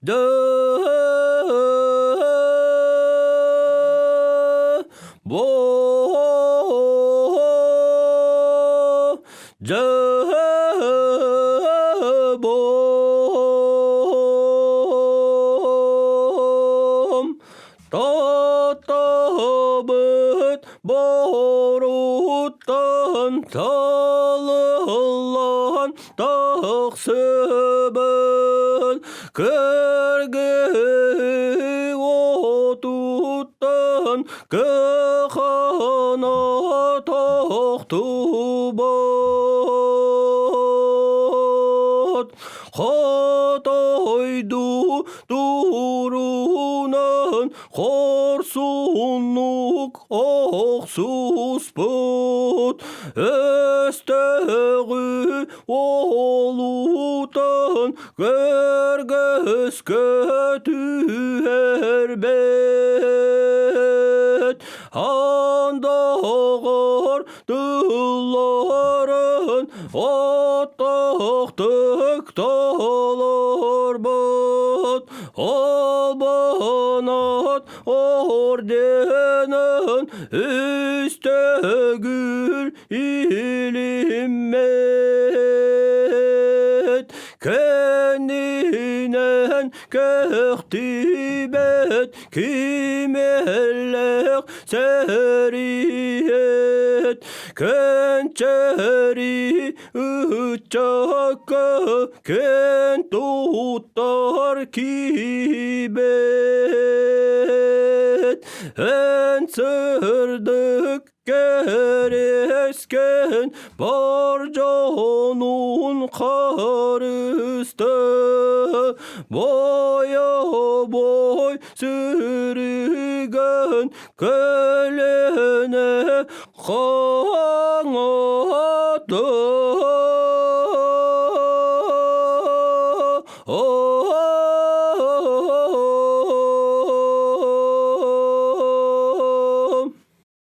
de bo de bom татабыт боруттан талылан тақсыбын көрге отуттан көхана тоқтубат хатайду турунан хорсунук ақсуспыт өстіғі олутан көргіскі түйербет андағар дыларын аттақтық талар бат албанат орденін үстігіл иліммет кәнінен көқтибет кимеллек сәриет кәнчәри үтчакка кән туттар кибет әнсірдік кәрескен бар жанун қарысты боя бой сүрген көліне қаңады